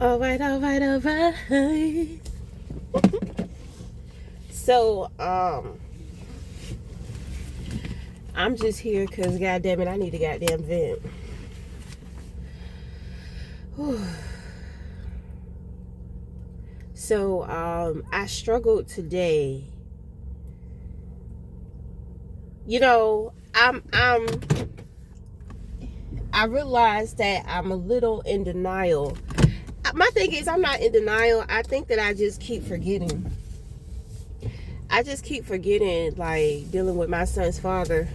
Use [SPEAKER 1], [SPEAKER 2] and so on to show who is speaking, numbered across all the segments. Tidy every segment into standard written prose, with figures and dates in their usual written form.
[SPEAKER 1] All right, all right, all right. So, I'm just here because, goddamn it, I need a goddamn vent. Whew. So, I struggled today. I realized that I'm a little in denial. My thing is, I'm not in denial. I think that I just keep forgetting. Like, dealing with my son's father.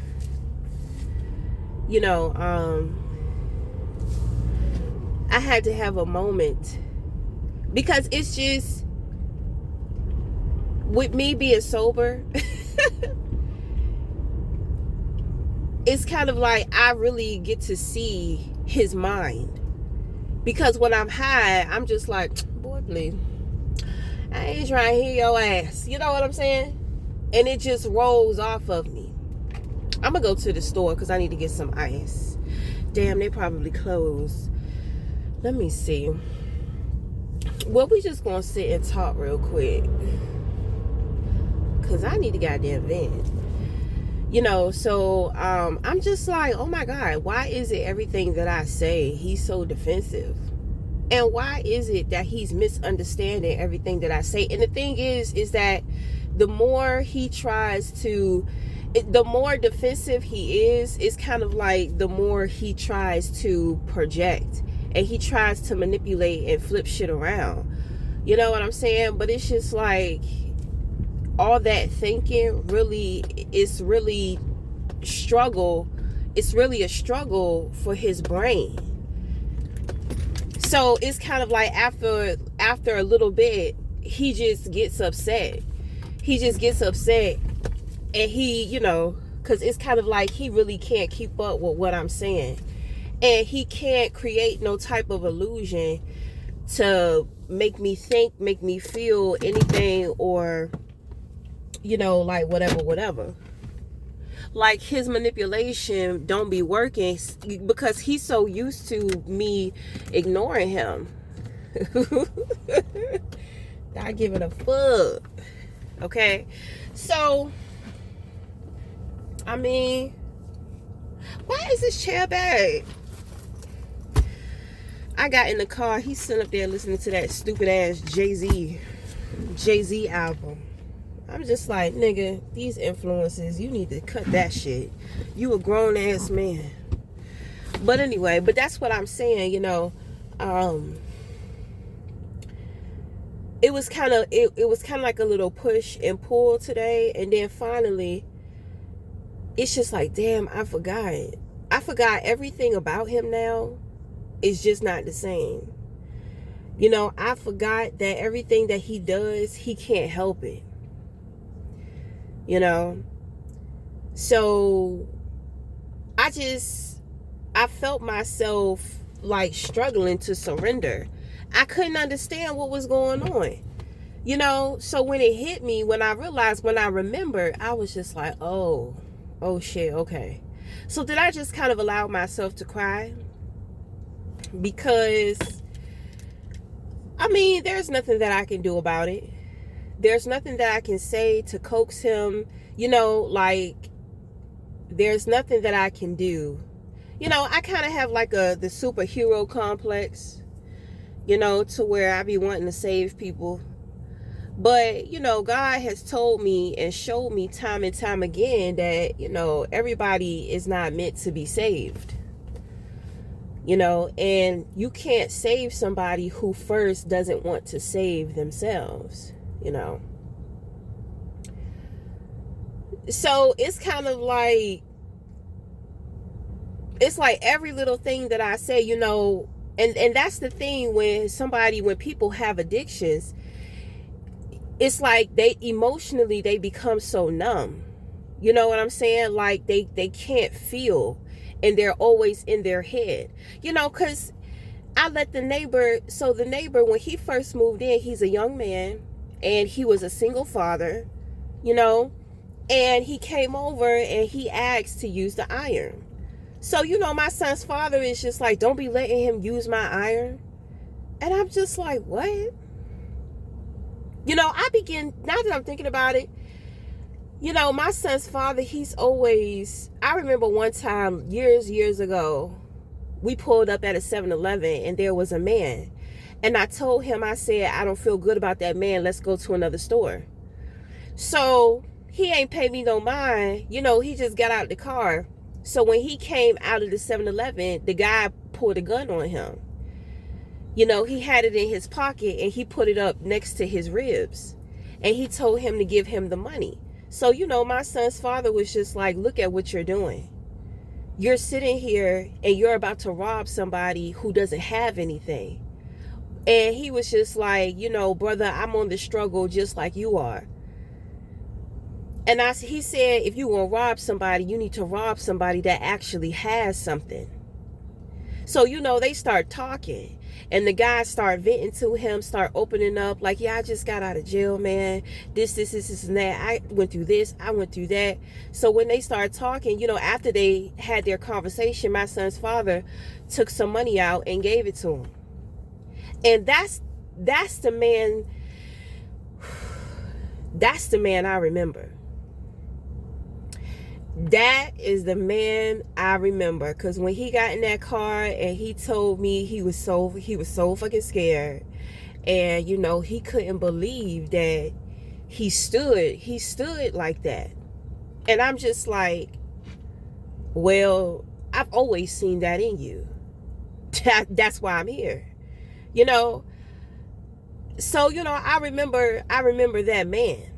[SPEAKER 1] I had to have a moment because it's just, with me being sober, it's kind of like I really get to see his mind. Because when I'm high, I'm just like, boy, please, I ain't trying to hear your ass. You know what I'm saying? And it just rolls off of me. I'm going to go to the store because I need to get some ice. Damn, they probably closed. Let me see. Well, we just going to sit and talk real quick. Because I need to goddamn vent. So I'm just like, oh my God, why is it everything that I say, he's so defensive? And why is it that he's misunderstanding everything that I say? And the thing is that the more he tries to, the more defensive he is, it's kind of like the more he tries to project. And he tries to manipulate and flip shit around. You know what I'm saying? But it's just like, all that thinking it's really a struggle for his brain. So it's kind of like after a little bit, he just gets upset. And he, because it's kind of like he really can't keep up with what I'm saying. And he can't create no type of illusion to make me think, make me feel anything, or like whatever. Like, his manipulation don't be working because he's so used to me ignoring him. Not giving a fuck. Okay? So, I mean, why is this chair bad? I got in the car. He's sitting up there listening to that stupid ass Jay-Z album. I'm just like, nigga, these influences, you need to cut that shit. You a grown ass man. But anyway, that's what I'm saying, it was kind of like a little push and pull today, and then finally it's just like, damn, I forgot everything about him now. Is just not the same. I forgot that everything that he does, he can't help it. So I felt myself like struggling to surrender. I couldn't understand what was going on. So when it hit me, when I remembered, I was just like, oh shit, okay. So did I just kind of allow myself to cry? Because, I mean, there's nothing that I can do about it. There's nothing that I can say to coax him, like, there's nothing that I can do. I kind of have like the superhero complex, to where I be wanting to save people. But, God has told me and showed me time and time again that, everybody is not meant to be saved. And you can't save somebody who first doesn't want to save themselves, So it's kind of like, it's like every little thing that I say, and that's the thing when people have addictions, it's like they emotionally, they become so numb. You know what I'm saying? Like they can't feel, and they're always in their head, because I let the neighbor, when he first moved in, he's a young man and he was a single father, and he came over and he asked to use the iron. So, my son's father is just like, don't be letting him use my iron. And I'm I'm just like, what? Now that I'm thinking about it, my son's father, I remember one time years ago, we pulled up at a 7-Eleven and there was a man. And I told him, I said, I don't feel good about that man. Let's go to another store. So he ain't paid me no mind. He just got out the car. So when he came out of the 7-Eleven, the guy pulled a gun on him. He had it in his pocket and he put it up next to his ribs. And he told him to give him the money. So, my son's father was just like, look at what you're doing. You're sitting here and you're about to rob somebody who doesn't have anything. And he was just like, brother, I'm on the struggle just like you are. And he said, if you want to rob somebody, you need to rob somebody that actually has something. So, they start talking. And the guy start venting to him, start opening up like, yeah, I just got out of jail, man. This, and that. I went through this. I went through that. So when they start talking, after they had their conversation, my son's father took some money out and gave it to him. And that's the man. That's the man I remember. That is the man I remember, because when he got in that car and he told me he was so fucking scared, and he couldn't believe that he stood like that. And I'm just like, well, I've always seen that in you. That's why I'm here. So I remember that man.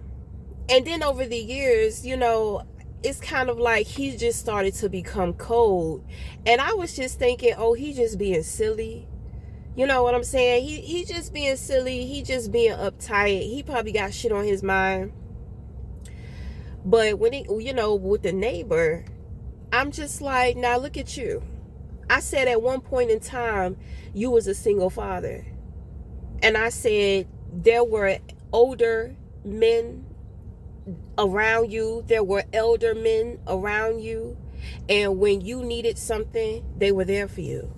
[SPEAKER 1] And then over the years, it's kind of like he just started to become cold. And I was just thinking, oh, he just being silly. You know what I'm saying? He just being silly. He just being uptight. He probably got shit on his mind. But when with the neighbor, I'm just like, now look at you. I said at one point in time, you was a single father. And I said there were older men around you, there were elder men around you, and when you needed something, they were there for you.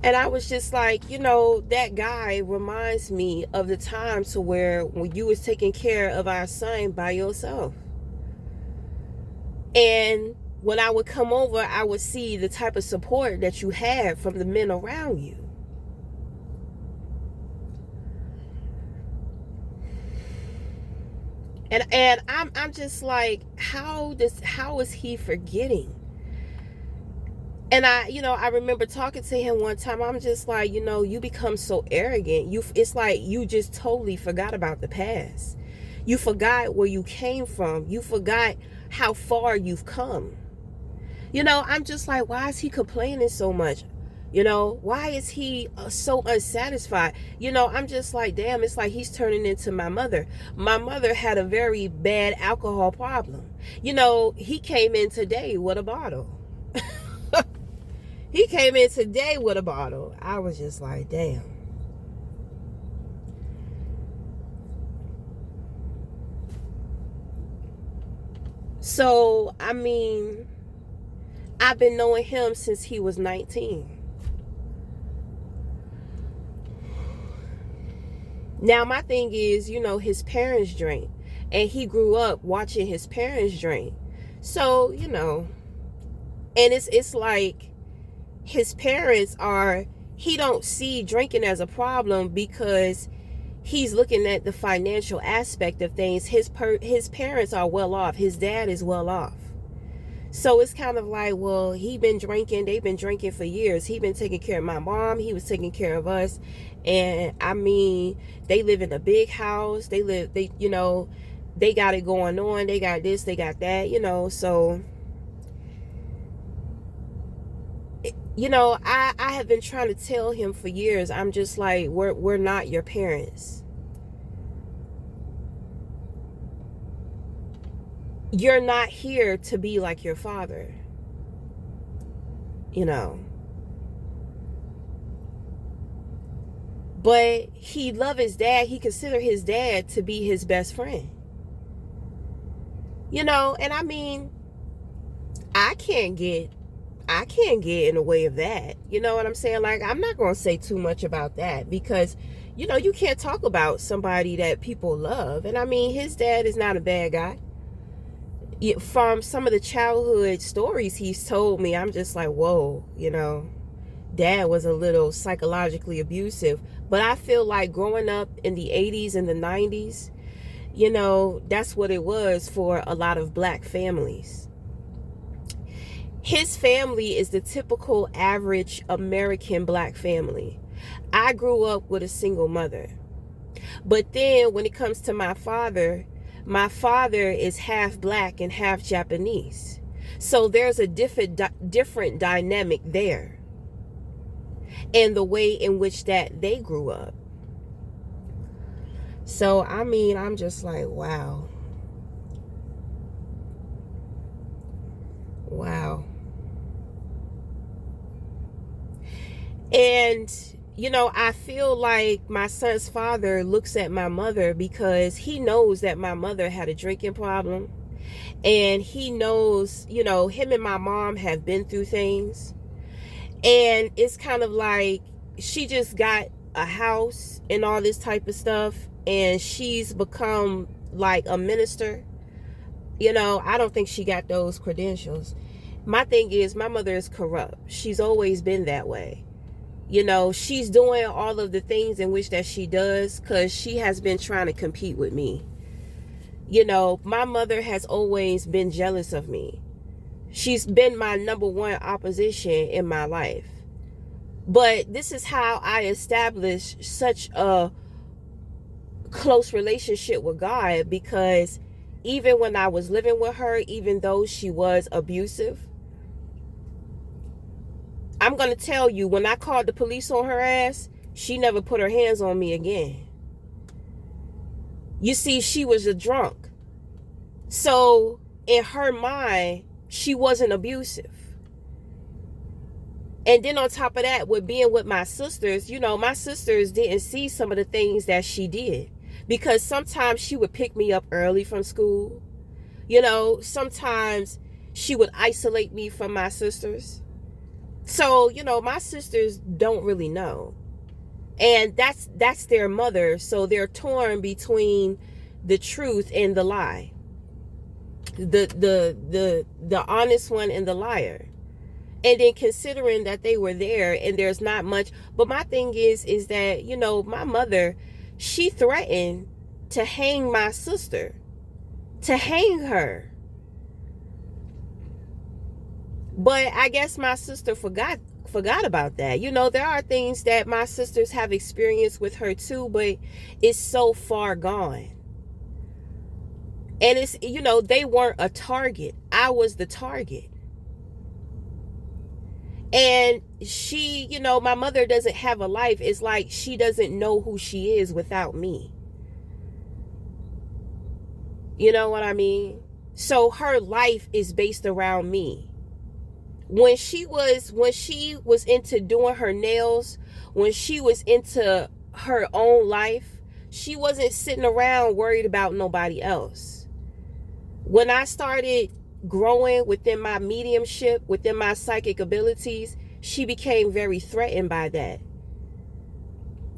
[SPEAKER 1] And I was just like, that guy reminds me of the time to where when you was taking care of our son by yourself. And when I would come over, I would see the type of support that you had from the men around you. And I'm just like, how is he forgetting? And I remember talking to him one time. I'm just like, you become so arrogant. It's like you just totally forgot about the past. You forgot where you came from. You forgot how far you've come. I'm just like, why is he complaining so much? Why is he so unsatisfied? I'm just like, damn, it's like he's turning into my mother. My mother had a very bad alcohol problem. He came in today with a bottle. He came in today with a bottle. I was just like, damn. So, I've been knowing him since he was 19. Now, my thing is, his parents drink. And he grew up watching his parents drink. So, and it's like his parents he don't see drinking as a problem because he's looking at the financial aspect of things. His parents are well off. His dad is well off. So it's kind of like, well, they've been drinking for years. He been taking care of my mom. He was taking care of us. And they live in a big house. They got it going on. They got this, they got that, so, I have been trying to tell him for years. I'm just like, we're not your parents. You're not here to be like your father. But he loved his dad. He considered his dad to be his best friend. And I can't get I can't get in the way of that. You know what I'm saying? Like, I'm not going to say too much about that because, you can't talk about somebody that people love. And I mean, his dad is not a bad guy. From some of the childhood stories he's told me, I'm just like, whoa, dad was a little psychologically abusive. But I feel like growing up in the 80s and the 90s, that's what it was for a lot of black families. His family is the typical average American black family. I grew up with a single mother. But then when it comes to my father is half black and half Japanese. So there's a different dynamic there. And the way in which that they grew up. So, I mean, I'm just like, wow. Wow. And, I feel like my son's father looks at my mother because he knows that my mother had a drinking problem. And he knows, him and my mom have been through things. And it's kind of like she just got a house and all this type of stuff. And she's become like a minister. I don't think she got those credentials. My thing is, my mother is corrupt. She's always been that way. She's doing all of the things in which that she does because she has been trying to compete with me. My mother has always been jealous of me. She's been my number one opposition in my life. But this is how I established such a close relationship with God, because even when I was living with her, even though she was abusive, I'm going to tell you, when I called the police on her ass, she never put her hands on me again. You see, she was a drunk. So in her mind, she wasn't abusive. And then on top of that, with being with my sisters, my sisters didn't see some of the things that she did. Because sometimes she would pick me up early from school. Sometimes she would isolate me from my sisters. So, my sisters don't really know. And that's their mother. So they're torn between the truth and the lie. The honest one and the liar. And then considering that they were there and there's not much. But my thing is that, my mother, she threatened to hang my sister. To hang her. But I guess my sister forgot about that. There are things that my sisters have experienced with her too, but it's so far gone. And it's, they weren't a target. I was the target. And she, my mother doesn't have a life. It's like she doesn't know who she is without me. You know what I mean? So her life is based around me. When she was into doing her nails, when she was into her own life, she wasn't sitting around worried about nobody else. When I started growing within my mediumship, within my psychic abilities, she became very threatened by that.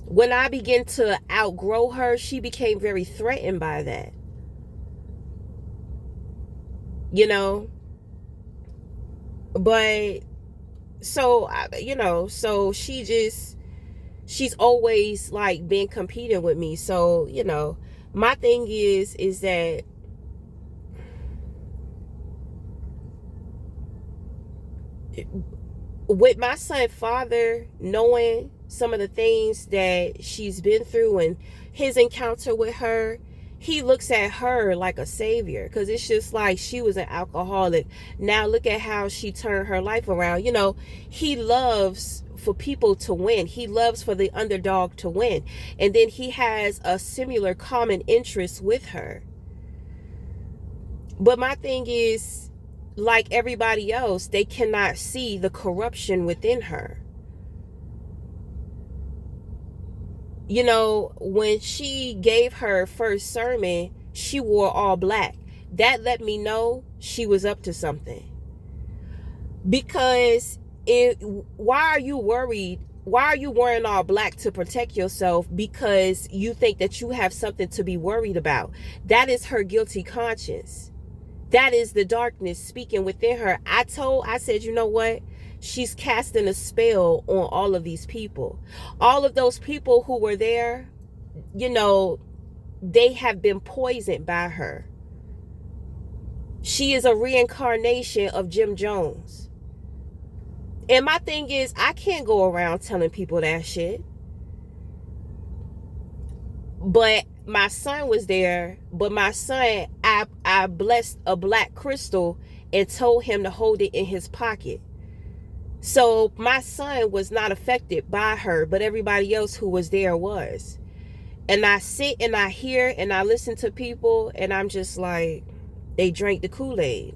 [SPEAKER 1] When I began to outgrow her, she became very threatened by that. But so so she's always like been competing with me. So my thing is that with my son's father knowing some of the things that she's been through and his encounter with her, he looks at her like a savior, because it's just like she was an alcoholic. Now look at how she turned her life around. He loves for people to win. He loves for the underdog to win. And then he has a similar common interest with her. But my thing is, like everybody else, they cannot see the corruption within her. When she gave her first sermon, she wore all black. That let me know she was up to something. Because why are you worried? Why are you wearing all black to protect yourself? Because you think that you have something to be worried about. That is her guilty conscience. That is the darkness speaking within her. I said, you know what? She's casting a spell on all of these people. All of those people who were there, they have been poisoned by her. She is a reincarnation of Jim Jones. And my thing is, I can't go around telling people that shit. But my son was there. But my son, I blessed a black crystal and told him to hold it in his pocket. So my son was not affected by her, but everybody else who was there was. And I sit and I hear and I listen to people, and I'm just like, they drank the Kool-Aid.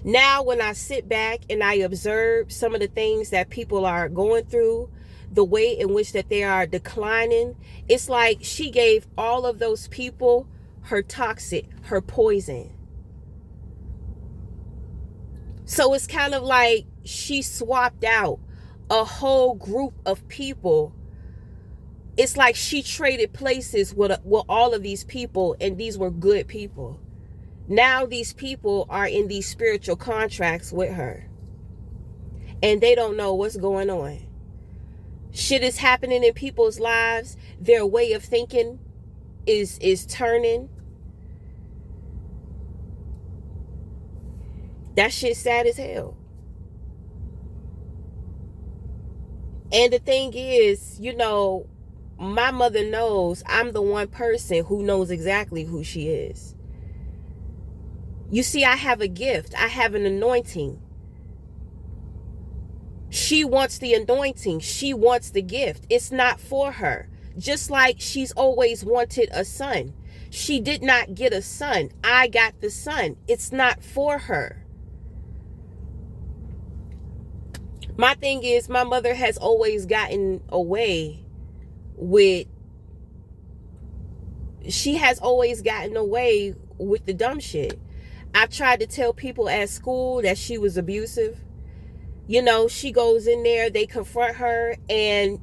[SPEAKER 1] Now, when I sit back and I observe some of the things that people are going through, the way in which that they are declining, it's like she gave all of those people her toxic, her poison. So it's kind of like she swapped out a whole group of people. It's like she traded places with all of these people, and these were good people. Now these people are in these spiritual contracts with her, and they don't know what's going on. Shit is happening in people's lives. Their way of thinking is turning. That shit's sad as hell. And the thing is, my mother knows I'm the one person who knows exactly who she is. You see, I have a gift. I have an anointing. She wants the anointing. She wants the gift. It's not for her. Just like she's always wanted a son. She did not get a son. I got the son. It's not for her. My thing is, my mother has always gotten away with, she has always gotten away with the dumb shit. I've tried to tell people at school that she was abusive. She goes in there, they confront her, and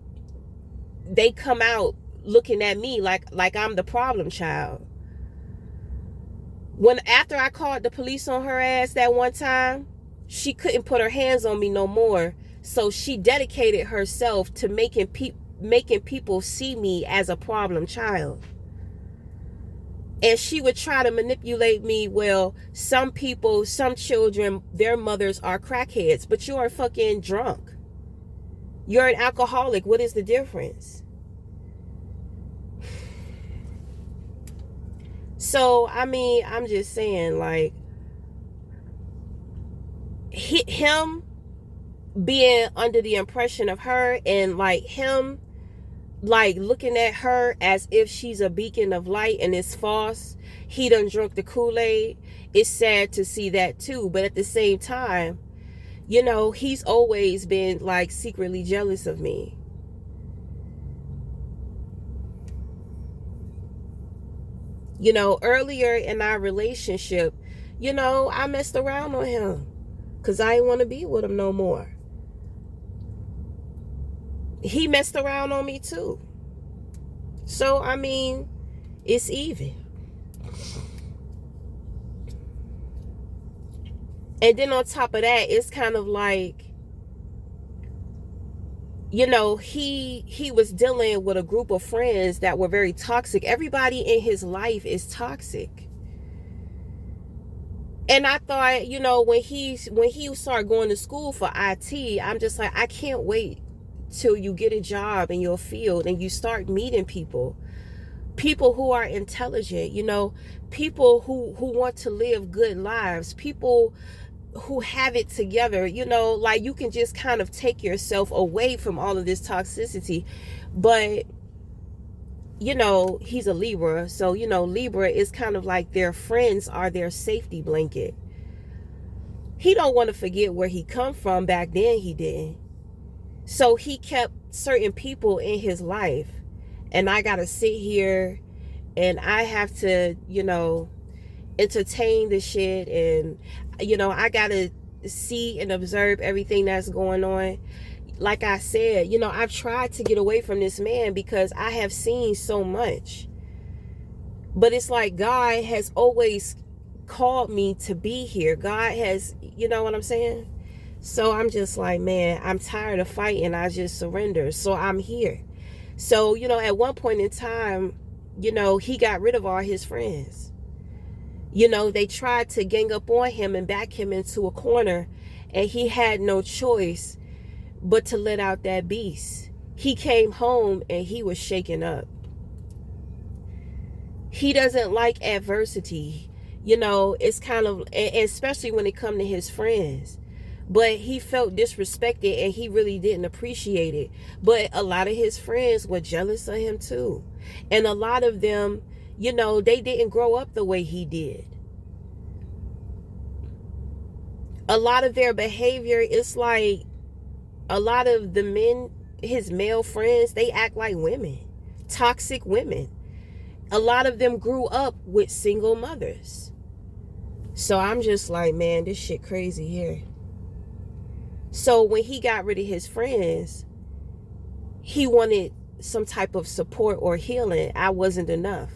[SPEAKER 1] they come out looking at me like I'm the problem child. After I called the police on her ass that one time, she couldn't put her hands on me no more. So she dedicated herself to making people see me as a problem child. And she would try to manipulate me. Well, some people, some children, their mothers are crackheads, but you're a fucking drunk. You're an alcoholic. What is the difference? So, I'm just saying, like, him being under the impression of her, and like him like looking at her as if she's a beacon of light and it's false. He done drunk the Kool-Aid. It's sad to see that too, but at the same time, he's always been like secretly jealous of me. Earlier in our relationship, I messed around on him because I didn't want to be with him no more. He messed around on me too. So, it's even. And then on top of that, it's kind of like, he was dealing with a group of friends that were very toxic. Everybody in his life is toxic. And I thought, when he started going to school for IT, I'm just like, I can't wait till you get a job in your field and you start meeting people who are intelligent, people who want to live good lives, people who have it together, like you can just kind of take yourself away from all of this toxicity. But he's a Libra, so Libra is kind of like their friends are their safety blanket. He don't want to forget where he come from. Back then he didn't. So he kept certain people in his life, and I gotta sit here and I have to, entertain the shit, and I gotta see and observe everything that's going on. Like I said, I've tried to get away from this man because I have seen so much. But it's like God has always called me to be here. God has, you know what I'm saying? So I'm just like, man, I'm tired of fighting. I just surrender. So I'm here. So, at one point in time, he got rid of all his friends. They tried to gang up on him and back him into a corner, and he had no choice but to let out that beast. He came home and he was shaken up. He doesn't like adversity. It's kind of, especially when it comes to his friends. But he felt disrespected and he really didn't appreciate it. But a lot of his friends were jealous of him too. And a lot of them, they didn't grow up the way he did. A lot of their behavior is like, a lot of the men, his male friends, they act like women, toxic women. A lot of them grew up with single mothers. So I'm just like, man, this shit crazy here. So when he got rid of his friends, he wanted some type of support or healing. I wasn't enough.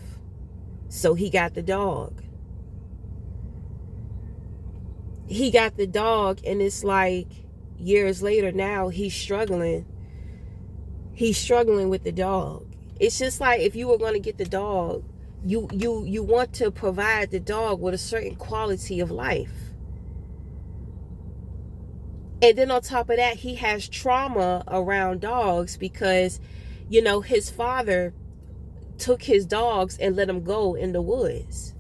[SPEAKER 1] So he got the dog. He got the dog, and it's like years later now he's struggling. He's struggling with the dog. It's just like if you were going to get the dog, you want to provide the dog with a certain quality of life. And then on top of that, he has trauma around dogs because, his father took his dogs and let them go in the woods.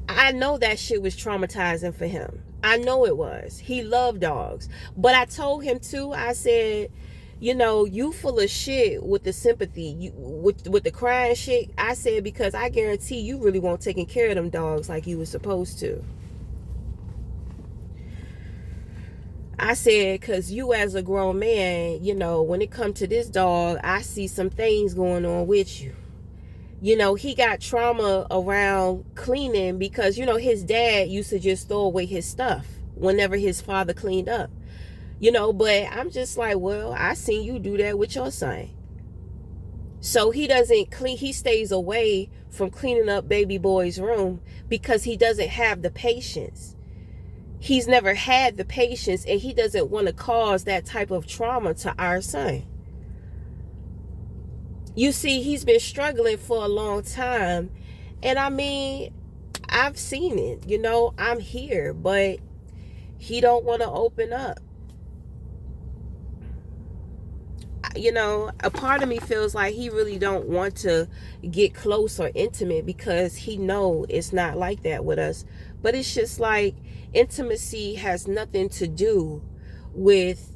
[SPEAKER 1] I know that shit was traumatizing for him. I know it was. He loved dogs. But I told him too, I said, you full of shit with the sympathy, with the crying shit. I said, because I guarantee you really won't taking care of them dogs like you were supposed to. I said, because you as a grown man, when it comes to this dog, I see some things going on with you. He got trauma around cleaning because, his dad used to just throw away his stuff whenever his father cleaned up. But I'm just like, well, I seen you do that with your son. So he doesn't clean, he stays away from cleaning up baby boy's room because he doesn't have the patience. He's never had the patience, and he doesn't want to cause that type of trauma to our son. You see, he's been struggling for a long time. And I mean, I've seen it, I'm here, but he don't want to open up. A part of me feels like he really don't want to get close or intimate because he know it's not like that with us. But it's just like intimacy has nothing to do with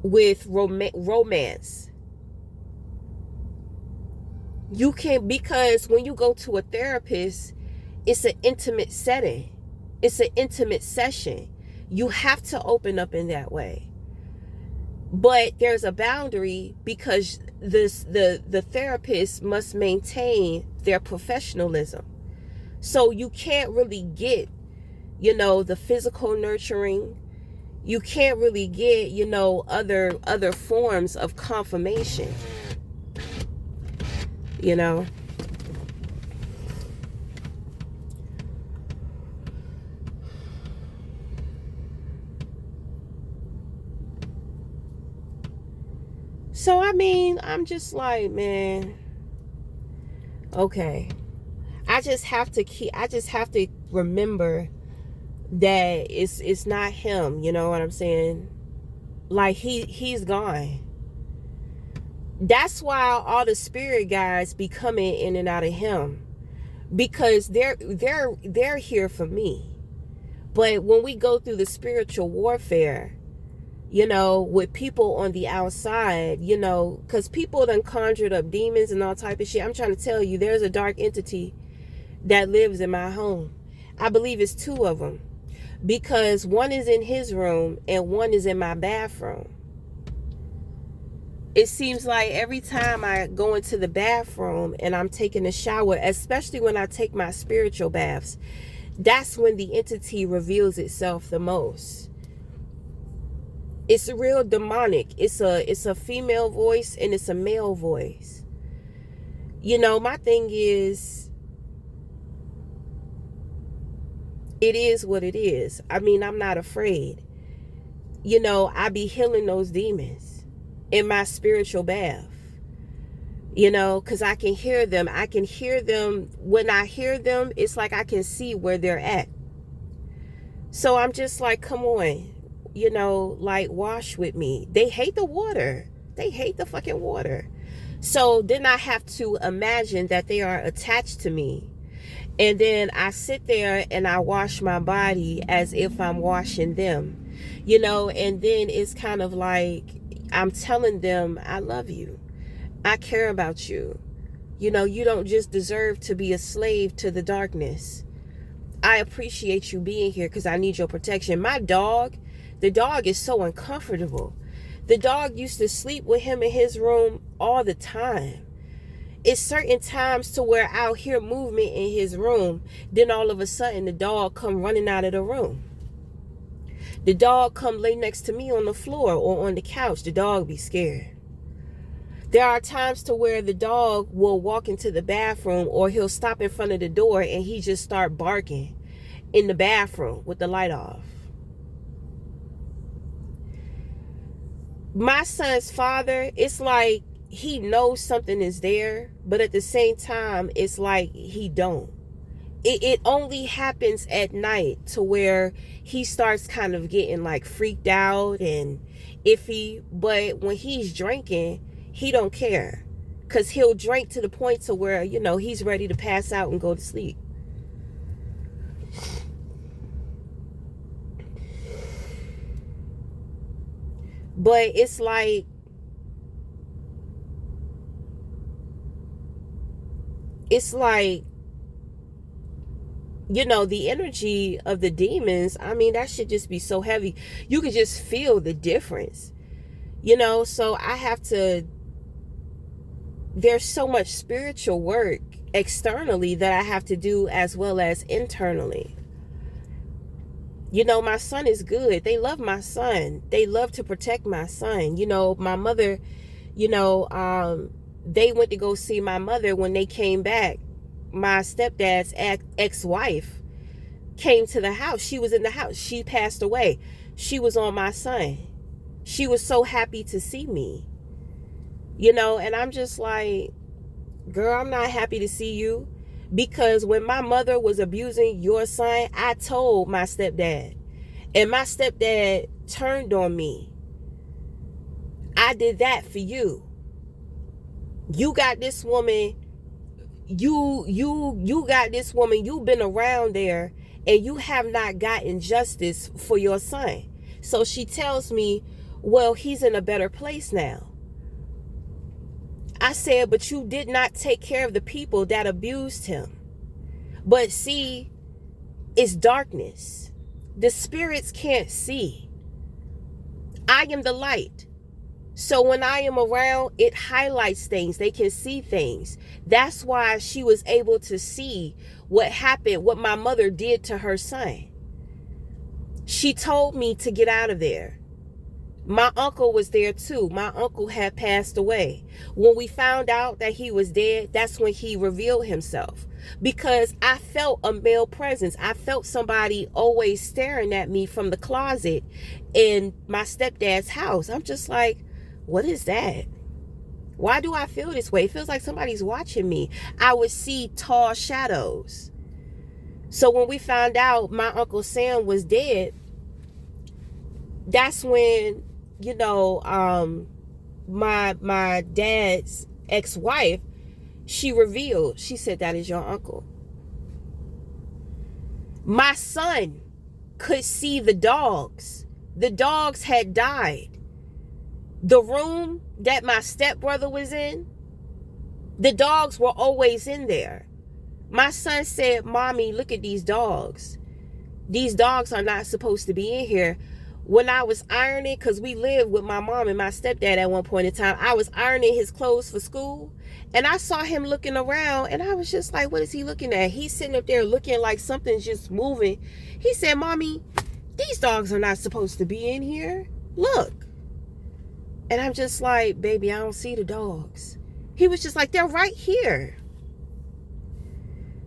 [SPEAKER 1] romance. You can't, because when you go to a therapist, it's an intimate setting. It's an intimate session. You have to open up in that way. But there's a boundary because the therapist must maintain their professionalism. So you can't really get, the physical nurturing. You can't really get, other forms of confirmation. So I mean, I'm just like, man, okay. I just have to remember that it's not him, you know what I'm saying? Like he's gone. That's why all the spirit guides be coming in and out of him, because they're here for me. But when we go through the spiritual warfare, with people on the outside, because people done conjured up demons and all type of shit. I'm trying to tell you, there's a dark entity that lives in my home. I believe it's two of them, because one is in his room and one is in my bathroom. It seems like every time I go into the bathroom and I'm taking a shower, especially when I take my spiritual baths, that's when the entity reveals itself the most. It's a real demonic. It's a female voice and it's a male voice. You know, my thing is, it is what it is. I mean, I'm not afraid. You know, I be healing those demons in my spiritual bath. You know, because I can hear them. I can hear them. When I hear them, it's like I can see where they're at. So I'm just like, come on, you know, like, wash with me. They hate the water. They hate the fucking water. So then I have to imagine that they are attached to me. And then I sit there and I wash my body as if I'm washing them, you know, and then it's kind of like I'm telling them, I love you. I care about you. You know, you don't just deserve to be a slave to the darkness. I appreciate you being here because I need your protection. My dog, the dog is so uncomfortable. The dog used to sleep with him in his room all the time. It's certain times to where I'll hear movement in his room. Then all of a sudden the dog come running out of the room. The dog come lay next to me on the floor or on the couch. The dog be scared. There are times to where the dog will walk into the bathroom or he'll stop in front of the door and he just start barking in the bathroom with the light off. My son's father, it's like he knows something is there, but at the same time, it's like he don't. It only happens at night to where he starts kind of getting like freaked out and iffy. But when he's drinking, he don't care, because he'll drink to the point to where, you know, he's ready to pass out and go to sleep. But it's like, you know, the energy of the demons, I mean, that should just be so heavy. You could just feel the difference, you know. So I have to, there's so much spiritual work externally that I have to do as well as internally. You know, my son is good. They love my son. They love to protect my son. You know, my mother, you know, they went to go see my mother. When they came back, my stepdad's ex-wife came to the house. She was in the house. She passed away. She was on my son. She was so happy to see me. You know, and I'm just like, girl, I'm not happy to see you. Because when my mother was abusing your son, I told my stepdad. And my stepdad turned on me. I did that for you. You got this woman. You got this woman. You've been around there. And you have not gotten justice for your son. So she tells me, well, he's in a better place now. I said, but you did not take care of the people that abused him. But see, it's darkness. The spirits can't see. I am the light. So when I am around, it highlights things. They can see things. That's why she was able to see what happened, what my mother did to her son. She told me to get out of there. My uncle was there too. My uncle had passed away. When we found out that he was dead, that's when he revealed himself. Because I felt a male presence. I felt somebody always staring at me from the closet in my stepdad's house. I'm just like, what is that? Why do I feel this way? It feels like somebody's watching me. I would see tall shadows. So when we found out my Uncle Sam was dead, that's when, you know, my dad's ex-wife, she revealed, she said, that is your uncle. My son could see the dogs. The dogs had died. The room that my stepbrother was in, the dogs were always in there. My son said, Mommy, look at these dogs. These dogs are not supposed to be in here. when I was ironing, because we lived with my mom and my stepdad at one point in time, I was ironing his clothes for school, and I saw him looking around, and I was just like, what is he looking at? He's sitting up there looking like something's just moving. He said, Mommy, these dogs are not supposed to be in here. Look. And I'm just like, baby, I don't see the dogs. He was just like, they're right here.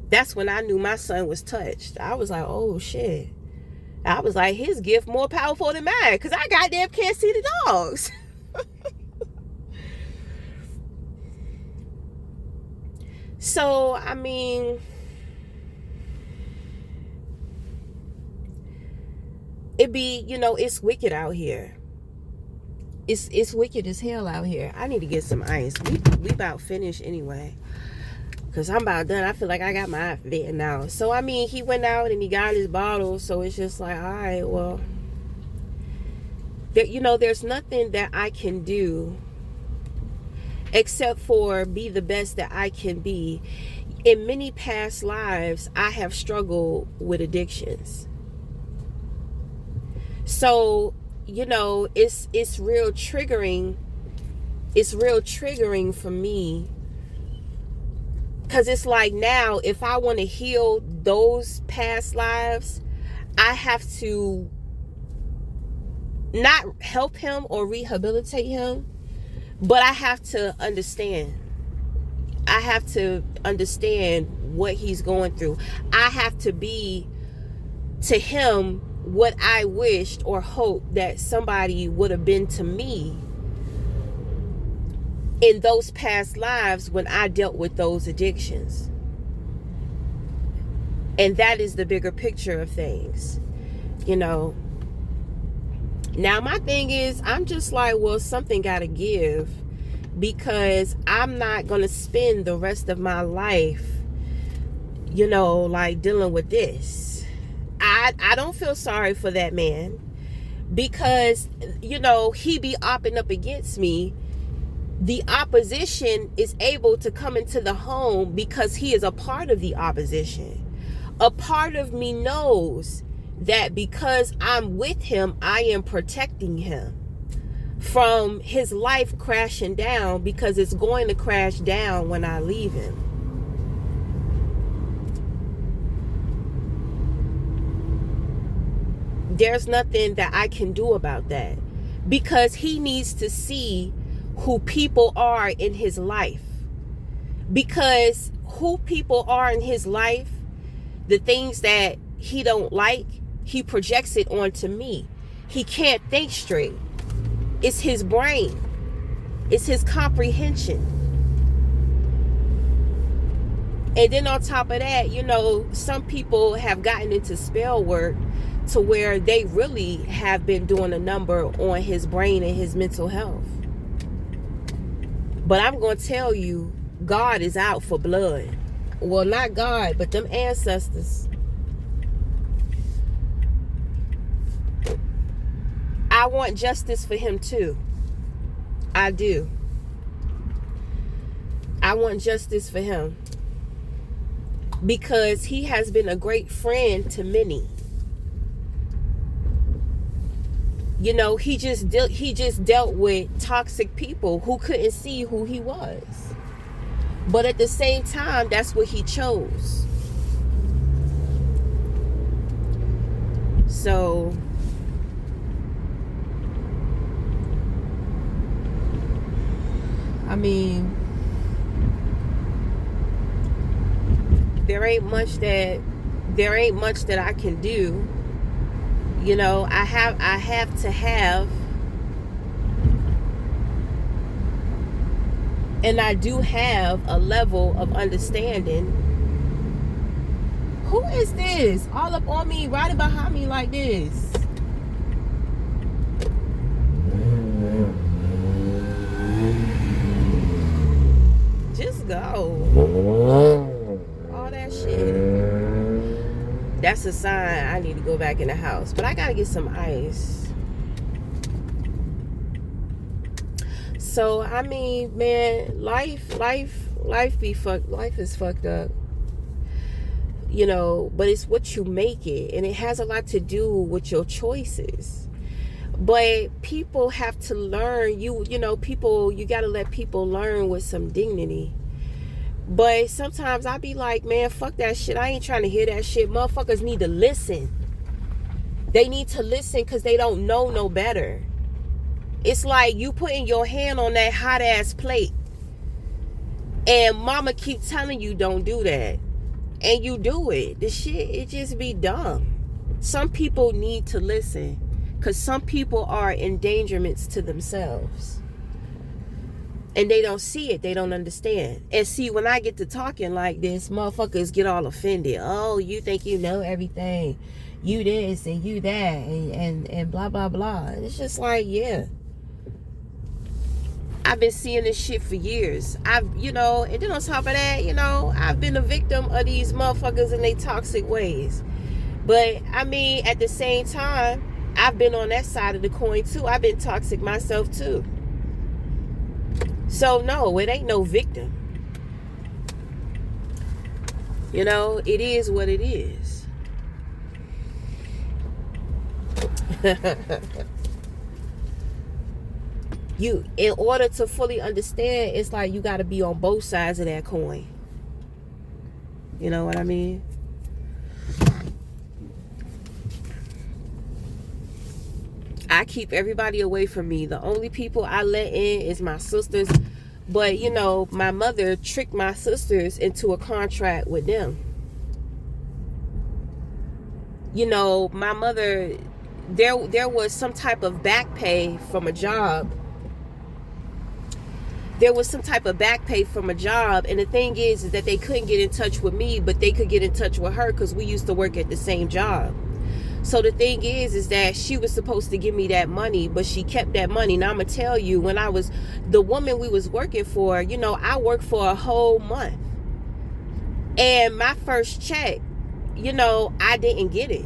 [SPEAKER 1] That's when I knew my son was touched. I was like, oh shit. I was like, his gift more powerful than mine, because I goddamn can't see the dogs. So, I mean, it's wicked out here. It's wicked as hell out here. I need to get some ice. We about finished anyway, because I'm about done. I feel like I got my outfit now. So, I mean, he went out and he got his bottle. So, it's just like, all right, well, there's nothing that I can do except for be the best that I can be. In many past lives, I have struggled with addictions. So, it's real triggering. It's real triggering for me, because it's like, now if I want to heal those past lives, I have to not help him or rehabilitate him, but I have to understand. I have to understand what he's going through. I have to be to him what I wished or hoped that somebody would have been to me in those past lives when I dealt with those addictions. And that is the bigger picture of things. Now my thing is, I'm just like, well, something gotta give, because I'm not gonna spend the rest of my life, like dealing with this. I don't feel sorry for that man, because he be opping up against me. The opposition is able to come into the home because he is a part of the opposition. A part of me knows that because I'm with him, I am protecting him from his life crashing down, because it's going to crash down when I leave him. There's nothing that I can do about that, because he needs to see who people are in his life. Because who people are in his life, the things that he don't like, he projects it onto me. He can't think straight. It's his brain. It's his comprehension. And then on top of that, some people have gotten into spell work to where they really have been doing a number on his brain and his mental health. But I'm going to tell you, God is out for blood. Well, not God, but them ancestors. I want justice for him too. I do. I want justice for him, because he has been a great friend to many. He just dealt with toxic people who couldn't see who he was. But at the same time, that's what he chose. So, I mean, there ain't much that I can do. I have to have, and I do have, a level of understanding. Who is this all up on me, riding behind me like this? Just go. All that shit. That's a sign I need to go back in the house. But I gotta get some ice. So, I mean, man, life is fucked up. But it's what you make it. And it has a lot to do with your choices. But people have to learn. You know, people, you got to let people learn with some dignity. But sometimes I be like, man, fuck that shit. I ain't trying to hear that shit. Motherfuckers need to listen. They need to listen because they don't know no better. It's like you putting your hand on that hot ass plate and mama keep telling you don't do that. And you do it. The shit, it just be dumb. Some people need to listen because some people are endangerments to themselves. And they don't see it. They don't understand. And see, when I get to talking like this, motherfuckers get all offended. Oh, you think you know everything. You this and you that and blah, blah, blah. And it's just like, yeah. I've been seeing this shit for years. And then on top of that, I've been a victim of these motherfuckers and they toxic ways. But, I mean, at the same time, I've been on that side of the coin too. I've been toxic myself too. So, no, it ain't no victim. It is what it is. In order to fully understand, it's like you got to be on both sides of that coin. You know what I mean? I keep everybody away from me. The only people I let in is my sisters. But, my mother tricked my sisters into a contract with them. My mother, there was some type of back pay from a job. And the thing is that they couldn't get in touch with me, but they could get in touch with her because we used to work at the same job. So the thing is that she was supposed to give me that money, but she kept that money. Now I'm going to tell you, when I was the woman we was working for, I worked for a whole month. And my first check, I didn't get it.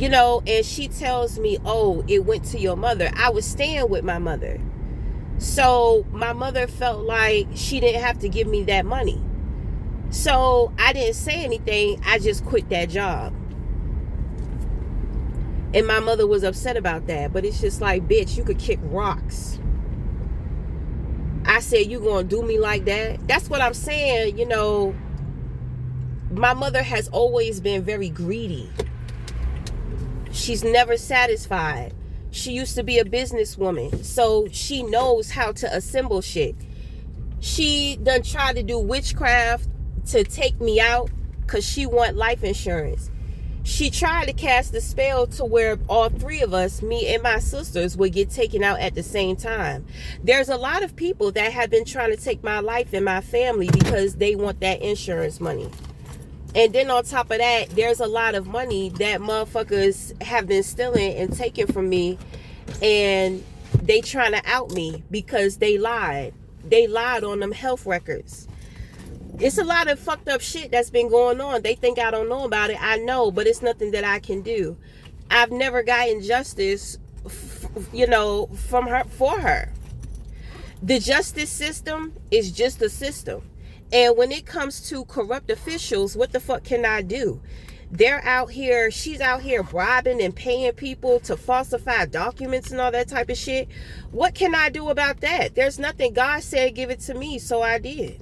[SPEAKER 1] And she tells me, oh, it went to your mother. I was staying with my mother. So my mother felt like she didn't have to give me that money. So I didn't say anything. I just quit that job. And my mother was upset about that. But it's just like, bitch, you could kick rocks. I said, you gonna do me like that? That's what I'm saying. My mother has always been very greedy. She's never satisfied. She used to be a businesswoman, so she knows how to assemble shit. She done tried to do witchcraft to take me out because she want life insurance. She tried to cast a spell to where all three of us, me and my sisters, would get taken out at the same time. There's a lot of people that have been trying to take my life and my family because they want that insurance money. And then on top of that, there's a lot of money that motherfuckers have been stealing and taking from me. And they trying to out me because they lied. They lied on them health records. It's a lot of fucked up shit that's been going on. They think I don't know about it. I know, but it's nothing that I can do. I've never gotten justice, from her, for her. The justice system is just a system. And when it comes to corrupt officials, what the fuck can I do? They're out here, she's out here bribing and paying people to falsify documents and all that type of shit. What can I do about that? There's nothing. God said give it to me, so I did.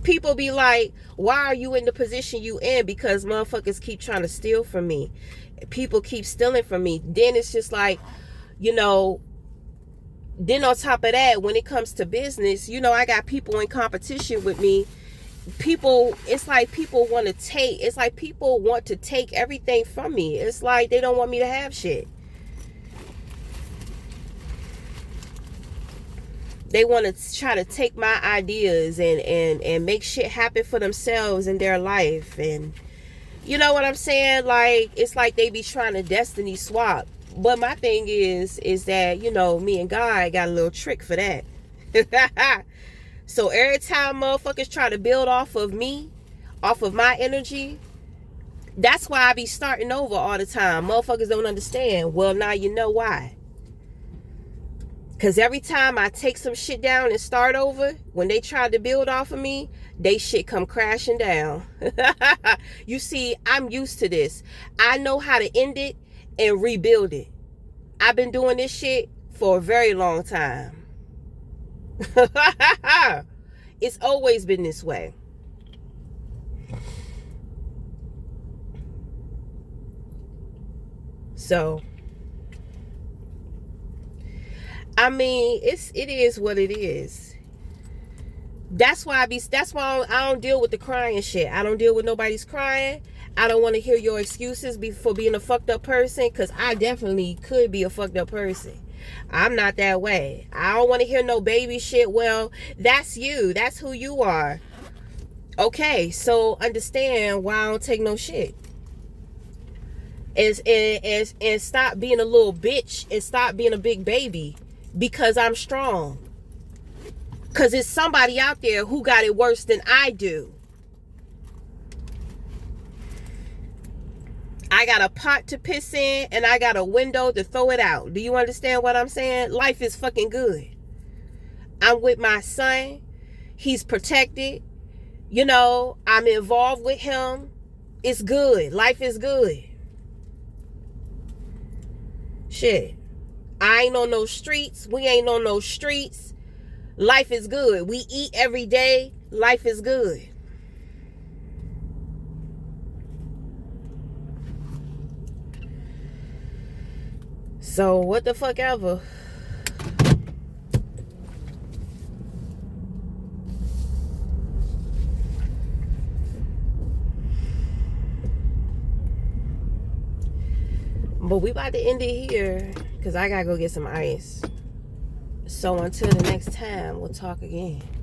[SPEAKER 1] People be like, why are you in the position you in? Because motherfuckers keep trying to steal from me. People keep stealing from me. Then it's just like, then on top of that, when it comes to business, I got people in competition with me. It's like people want to take everything from me. It's like they don't want me to have shit. They want to try to take my ideas and make shit happen for themselves in their life. And you know what I'm saying? Like, it's like they be trying to destiny swap. But my thing is that, me and God got a little trick for that. So every time motherfuckers try to build off of me, off of my energy, that's why I be starting over all the time. Motherfuckers don't understand. Well, now you know why. Because every time I take some shit down and start over, when they try to build off of me, they shit come crashing down. You see, I'm used to this. I know how to end it and rebuild it. I've been doing this shit for a very long time. It's always been this way. So, I mean, it is what it is. That's why I don't deal with the crying shit. I don't deal with nobody's crying. I don't want to hear your excuses for being a fucked up person, because I definitely could be a fucked up person. I'm not that way. I don't want to hear no baby shit. Well, that's you. That's who you are. Okay, so understand why I don't take no shit. And stop being a little bitch and stop being a big baby because I'm strong. Because it's somebody out there who got it worse than I do. I got a pot to piss in and I got a window to throw it out. Do you understand what I'm saying? Life is fucking good. I'm with my son. He's protected. You know, I'm involved with him. It's good. Life is good. Shit. I ain't on no streets. We ain't on no streets. Life is good. We eat every day. Life is good. So what the fuck ever. But we about to end it here because I gotta go get some ice. So until the next time, we'll talk again.